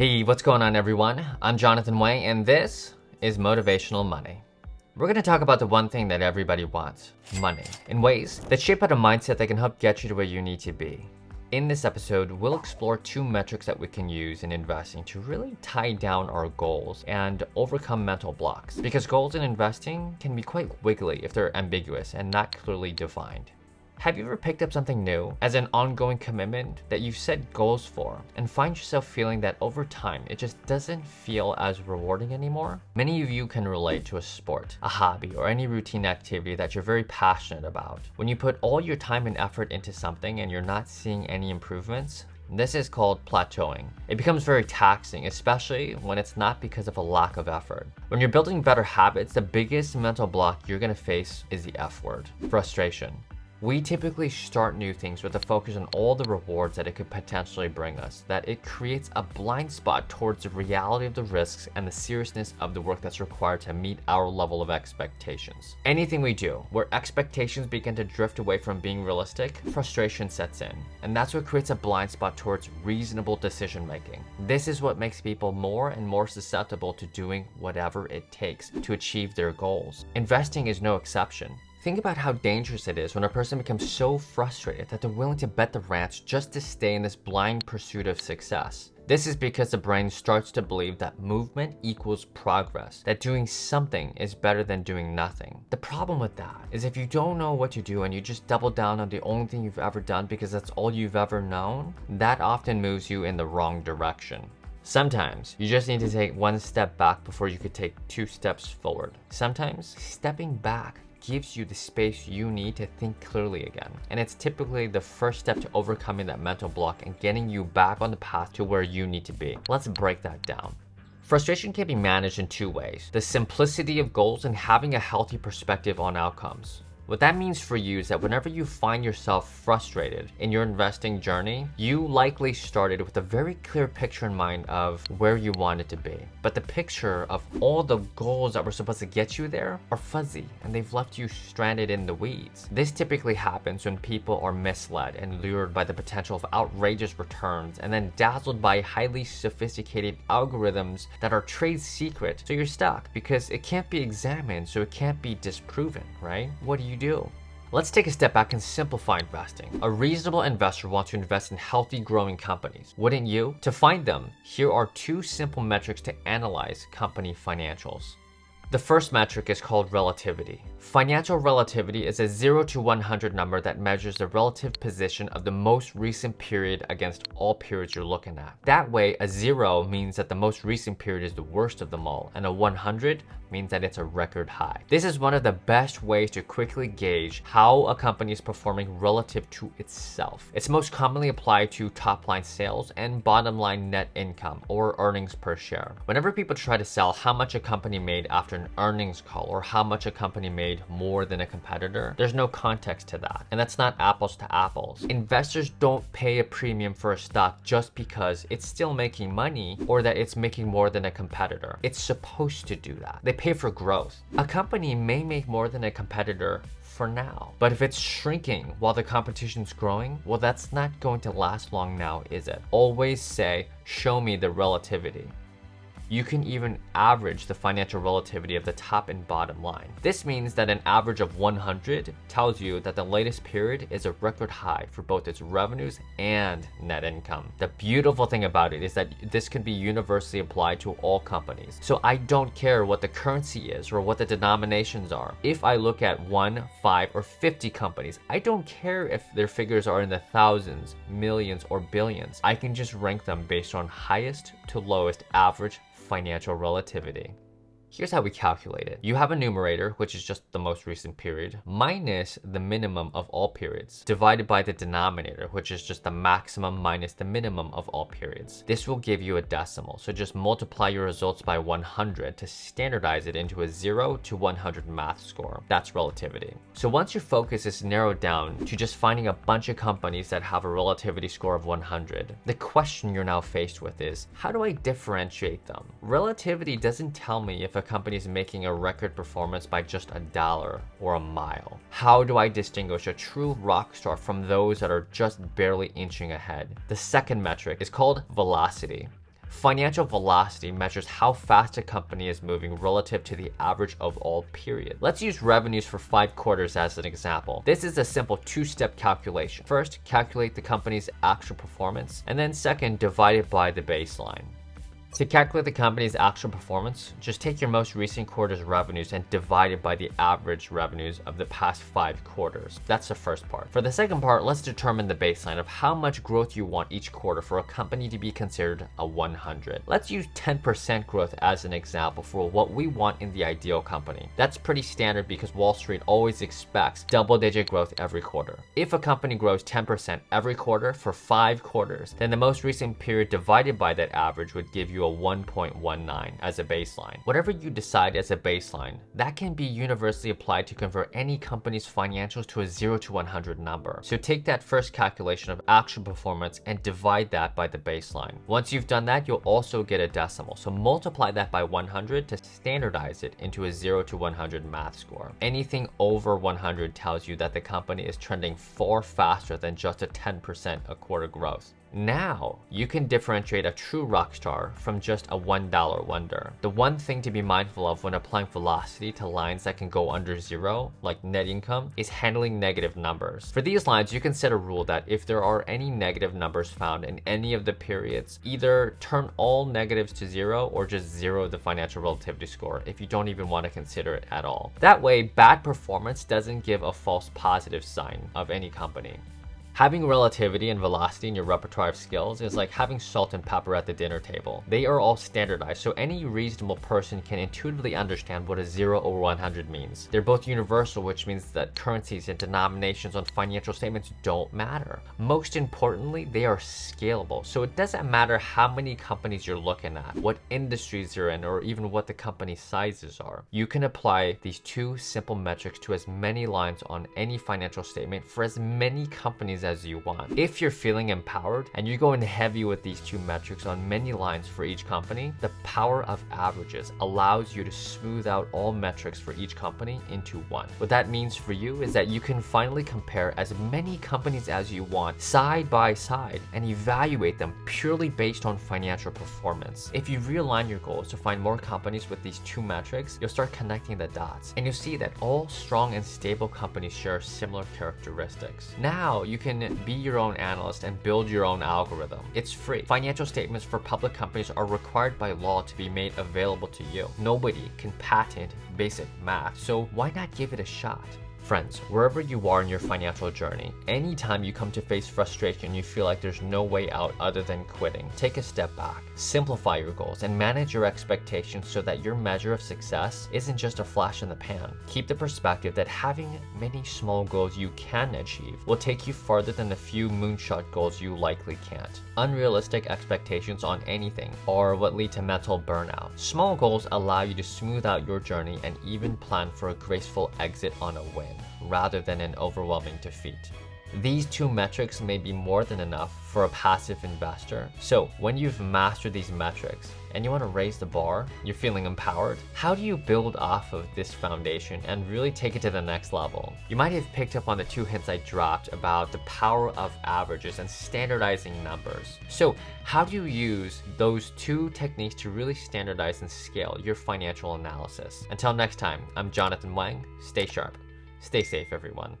Hey, what's going on everyone? I'm Jonathan Wang and this is Motivational Money. We're going to talk about the one thing that everybody wants, money, in ways that shape out a mindset that can help get you to where you need to be. In this episode, we'll explore two metrics that we can use in investing to really tie down our goals and overcome mental blocks. Because goals in investing can be quite wiggly if they're ambiguous and not clearly defined. Have you ever picked up something new as an ongoing commitment that you've set goals for and find yourself feeling that over time it just doesn't feel as rewarding anymore? Many of you can relate to a sport, a hobby, or any routine activity that you're very passionate about. When you put all your time and effort into something and you're not seeing any improvements, this is called plateauing. It becomes very taxing, especially when it's not because of a lack of effort. When you're building better habits, the biggest mental block you're gonna face is the F word, frustration. We typically start new things with a focus on all the rewards that it could potentially bring us, that it creates a blind spot towards the reality of the risks and the seriousness of the work that's required to meet our level of expectations. Anything we do, where expectations begin to drift away from being realistic, frustration sets in. And that's what creates a blind spot towards reasonable decision making. This is what makes people more and more susceptible to doing whatever it takes to achieve their goals. Investing is no exception. Think about how dangerous it is when a person becomes so frustrated that they're willing to bet the ranch just to stay in this blind pursuit of success. This is because the brain starts to believe that movement equals progress, that doing something is better than doing nothing. The problem with that is if you don't know what to do and you just double down on the only thing you've ever done because that's all you've ever known, that often moves you in the wrong direction. Sometimes you just need to take one step back before you could take two steps forward. Sometimes stepping back gives you the space you need to think clearly again. And it's typically the first step to overcoming that mental block and getting you back on the path to where you need to be. Let's break that down. Frustration can be managed in two ways: the simplicity of goals and having a healthy perspective on outcomes. What that means for you is that whenever you find yourself frustrated in your investing journey, you likely started with a very clear picture in mind of where you wanted to be. But the picture of all the goals that were supposed to get you there are fuzzy and they've left you stranded in the weeds. This typically happens when people are misled and lured by the potential of outrageous returns and then dazzled by highly sophisticated algorithms that are trade secret. So you're stuck because it can't be examined, so it can't be disproven, right? What do? Let's take a step back and simplify investing. A reasonable investor wants to invest in healthy, growing companies. Wouldn't you? To find them, here are two simple metrics to analyze company financials. The first metric is called relativity. Financial relativity is a 0 to 100 number that measures the relative position of the most recent period against all periods you're looking at. That way, a 0 means that the most recent period is the worst of them all, and a 100 means that it's a record high. This is one of the best ways to quickly gauge how a company is performing relative to itself. It's most commonly applied to top line sales and bottom line net income, or earnings per share. Whenever people try to sell how much a company made after an earnings call or how much a company made more than a competitor, there's no context to that, and that's not apples to apples. Investors don't pay a premium for a stock just because it's still making money or that it's making more than a competitor. It's supposed to do that. They pay for growth. A company may make more than a competitor for now, but if it's shrinking while the competition's growing, well, that's not going to last long now, is it? Always say, show me the relativity. You can even average the financial relativity of the top and bottom line. This means that an average of 100 tells you that the latest period is a record high for both its revenues and net income. The beautiful thing about it is that this can be universally applied to all companies. So I don't care what the currency is or what the denominations are. If I look at 1, 5, or 50 companies, I don't care if their figures are in the thousands, millions, or billions. I can just rank them based on highest to lowest average financial relativity. Here's how we calculate it. You have a numerator, which is just the most recent period, minus the minimum of all periods, divided by the denominator, which is just the maximum minus the minimum of all periods. This will give you a decimal, so just multiply your results by 100 to standardize it into a 0 to 100 math score. That's relativity. So once your focus is narrowed down to just finding a bunch of companies that have a relativity score of 100, the question you're now faced with is, how do I differentiate them? Relativity doesn't tell me if a company is making a record performance by just $1 or a mile. How do I distinguish a true rock star from those that are just barely inching ahead? The second metric is called velocity. Financial velocity measures how fast a company is moving relative to the average of all periods. Let's use revenues for 5 quarters as an example. This is a simple two-step calculation. First, calculate the company's actual performance, and then second, divide it by the baseline. To calculate the company's actual performance, just take your most recent quarter's revenues and divide it by the average revenues of the past 5 quarters. That's the first part. For the second part, let's determine the baseline of how much growth you want each quarter for a company to be considered a 100. Let's use 10% growth as an example for what we want in the ideal company. That's pretty standard because Wall Street always expects double-digit growth every quarter. If a company grows 10% every quarter for 5 quarters, then the most recent period divided by that average would give you a 1.19 as a baseline. Whatever you decide as a baseline, that can be universally applied to convert any company's financials to a 0 to 100 number. So take that first calculation of actual performance and divide that by the baseline. Once you've done that, you'll also get a decimal. So multiply that by 100 to standardize it into a 0 to 100 math score. Anything over 100 tells you that the company is trending far faster than just a 10% a quarter growth. Now, you can differentiate a true rock star from just a $1 wonder. The one thing to be mindful of when applying velocity to lines that can go under 0, like net income, is handling negative numbers. For these lines, you can set a rule that if there are any negative numbers found in any of the periods, either turn all negatives to 0 or just 0 the financial relativity score if you don't even want to consider it at all. That way, bad performance doesn't give a false positive sign of any company. Having relativity and velocity in your repertoire of skills is like having salt and pepper at the dinner table. They are all standardized, so any reasonable person can intuitively understand what a 0 or 100 means. They're both universal, which means that currencies and denominations on financial statements don't matter. Most importantly, they are scalable, so it doesn't matter how many companies you're looking at, what industries you're in, or even what the company sizes are. You can apply these two simple metrics to as many lines on any financial statement for as many companies as you want. If you're feeling empowered and you're going heavy with these two metrics on many lines for each company, the power of averages allows you to smooth out all metrics for each company into one. What that means for you is that you can finally compare as many companies as you want side by side and evaluate them purely based on financial performance. If you realign your goals to find more companies with these two metrics, you'll start connecting the dots and you'll see that all strong and stable companies share similar characteristics. Now you can be your own analyst and build your own algorithm. It's free. Financial statements for public companies are required by law to be made available to you. Nobody can patent basic math, so why not give it a shot? Friends, wherever you are in your financial journey, anytime you come to face frustration, you feel like there's no way out other than quitting, take a step back, simplify your goals, and manage your expectations so that your measure of success isn't just a flash in the pan. Keep the perspective that having many small goals you can achieve will take you farther than the few moonshot goals you likely can't. Unrealistic expectations on anything are what lead to mental burnout. Small goals allow you to smooth out your journey and even plan for a graceful exit on a win, rather than an overwhelming defeat. These two metrics may be more than enough for a passive investor. So when you've mastered these metrics and you want to raise the bar, you're feeling empowered, how do you build off of this foundation and really take it to the next level? You might have picked up on the 2 hints I dropped about the power of averages and standardizing numbers. So how do you use those 2 techniques to really standardize and scale your financial analysis? Until next time, I'm Jonathan Wang. Stay sharp. Stay safe, everyone.